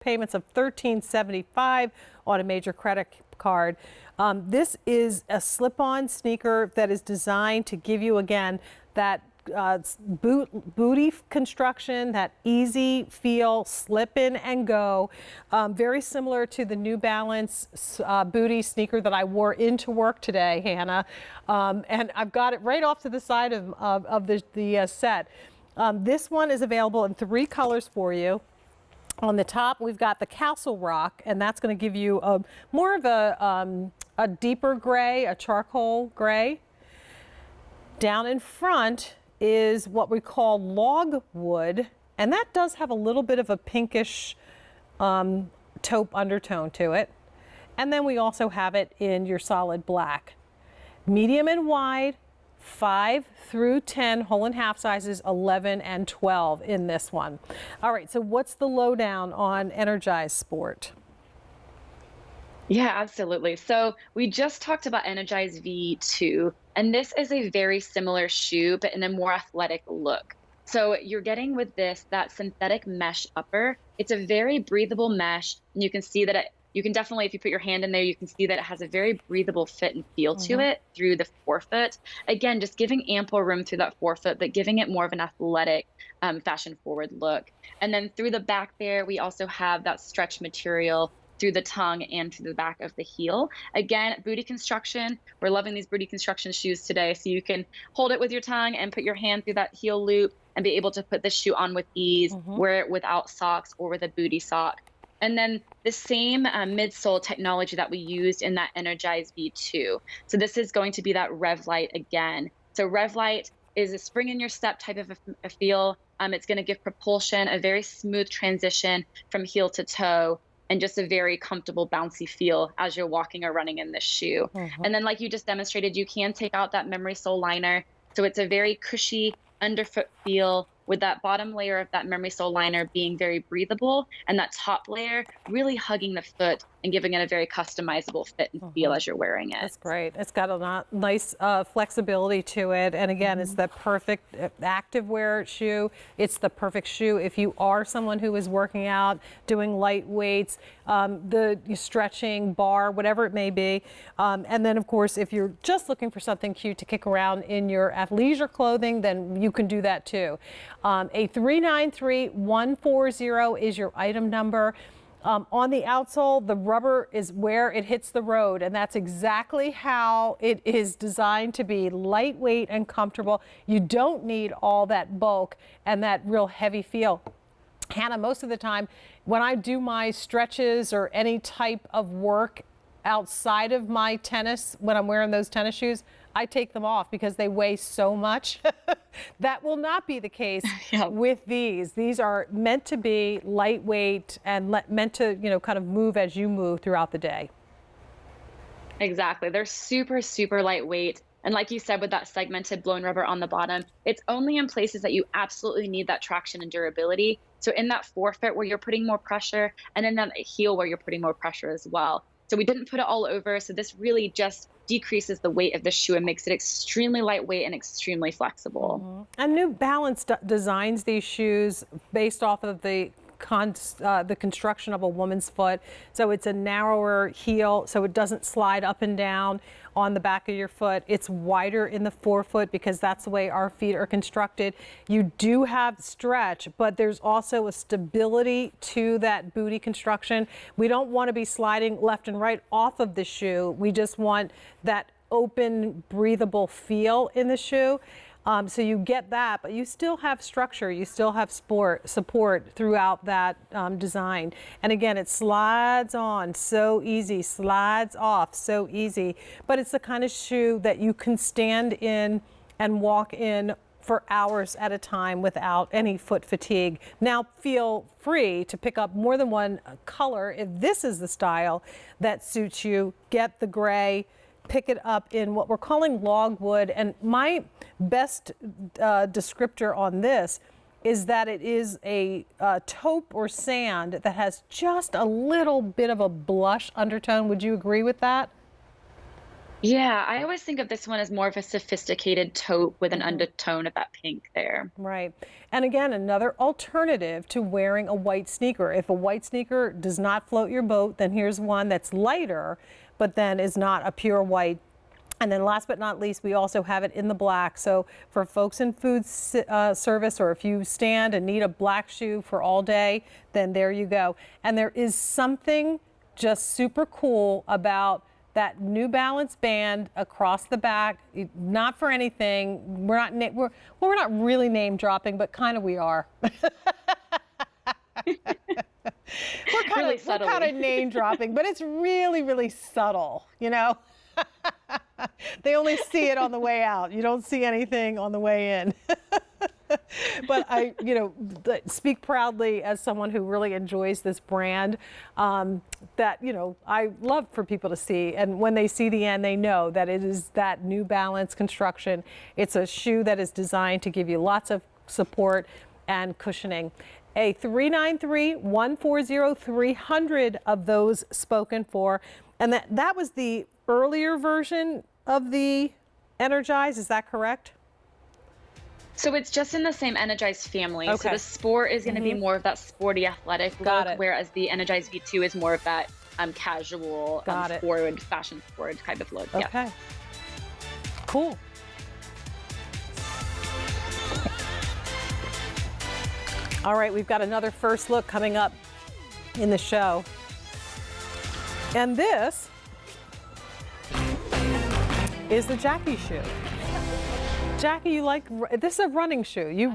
payments of $13.75 on a major credit card. This is a slip-on sneaker that is designed to give you, again, that booty construction, that easy feel, slip in and go. Very similar to the New Balance booty sneaker that I wore into work today, Hannah. And I've got it right off to the side of the set. This one is available in 3 colors for you. On the top, we've got the Castle Rock, and that's going to give you more of a deeper gray, a charcoal gray. Down in front is what we call logwood, and that does have a little bit of a pinkish taupe undertone to it. And then we also have it in your solid black. Medium and wide, 5 through 10 whole and half sizes, 11 and 12 in this one. All right, so what's the lowdown on Nergize Sport? Yeah, absolutely. So we just talked about Nergize V2, and this is a very similar shoe, but in a more athletic look. So you're getting with this, that synthetic mesh upper. It's a very breathable mesh, and you can see that you can definitely, if you put your hand in there, you can see that it has a very breathable fit and feel to it through the forefoot. Again, just giving ample room through that forefoot, but giving it more of an athletic, fashion forward look. And then through the back there, we also have that stretch material through the tongue and through the back of the heel. Again, booty construction. We're loving these booty construction shoes today. So you can hold it with your tongue and put your hand through that heel loop and be able to put the shoe on with ease, wear it without socks or with a booty sock. And then the same midsole technology that we used in that Nergize V2. So this is going to be that Rev Light again. So Rev Light is a spring in your step type of a feel. It's going to give propulsion, a very smooth transition from heel to toe, and just a very comfortable, bouncy feel as you're walking or running in this shoe. And then like you just demonstrated, you can take out that memory sole liner. So it's a very cushy underfoot feel with that bottom layer of that memory sole liner being very breathable, and that top layer really hugging the foot and giving it a very customizable fit and feel as you're wearing it. That's great. It's got a nice flexibility to it. And again, it's the perfect active wear shoe. It's the perfect shoe if you are someone who is working out, doing light weights, the stretching, bar, whatever it may be. And then, of course, if you're just looking for something cute to kick around in your athleisure clothing, then you can do that too. A 393140 is your item number. On the outsole, the rubber is where it hits the road, and that's exactly how it is designed to be, lightweight and comfortable. You don't need all that bulk and that real heavy feel. Hannah, most of the time when I do my stretches or any type of work outside of my tennis, when I'm wearing those tennis shoes, I take them off because they weigh so much. That will not be the case with these. These are meant to be lightweight and meant to, kind of move as you move throughout the day. Exactly. They're super, super lightweight. And like you said, with that segmented blown rubber on the bottom, it's only in places that you absolutely need that traction and durability. So in that forefoot where you're putting more pressure, and in that heel where you're putting more pressure as well. So we didn't put it all over. So this really just decreases the weight of the shoe and makes it extremely lightweight and extremely flexible. And New Balance designs these shoes based off of the construction of a woman's foot. So it's a narrower heel, so it doesn't slide up and down on the back of your foot. It's wider in the forefoot because that's the way our feet are constructed. You do have stretch, but there's also a stability to that booty construction. We don't want to be sliding left and right off of the shoe. We just want that open, breathable feel in the shoe. So you get that, but you still have structure, you still have support throughout that design. And again, it slides on so easy, slides off so easy, but it's the kind of shoe that you can stand in and walk in for hours at a time without any foot fatigue. Now feel free to pick up more than one color. If this is the style that suits you, get the gray, pick it up in what we're calling logwood. And my best descriptor on this is that it is a taupe or sand that has just a little bit of a blush undertone. Would you agree with that? Yeah, I always think of this one as more of a sophisticated taupe with an Mhm. undertone of that pink there. Right. And again, another alternative to wearing a white sneaker. If a white sneaker does not float your boat, then here's one that's lighter, but then is not a pure white. And then last but not least, we also have it in the black. So for folks in service, or if you stand and need a black shoe for all day, then there you go. And there is something just super cool about that New Balance band across the back. Not for anything. We're not really name dropping, but kind of we are. Really We're kind subtly. of name dropping, but it's really, really subtle, you know? They only see it on the way out. You don't see anything on the way in. But I, speak proudly as someone who really enjoys this brand, that, I love for people to see. And when they see the end, they know that it is that New Balance construction. It's a shoe that is designed to give you lots of support and cushioning. A 393-140-300 of those spoken for. And that was the earlier version of the Energize, is that correct? So it's just in the same Energize family. So Okay. the Sport is going to be more of that sporty athletic Got look, it. whereas the Energize V2 is more of that casual, Got it. forward, fashion forward kind of look. Yeah. Okay. Cool. All right, we've got another first look coming up in the show. And this is the Jackie shoe. Jackie, this is a running shoe. You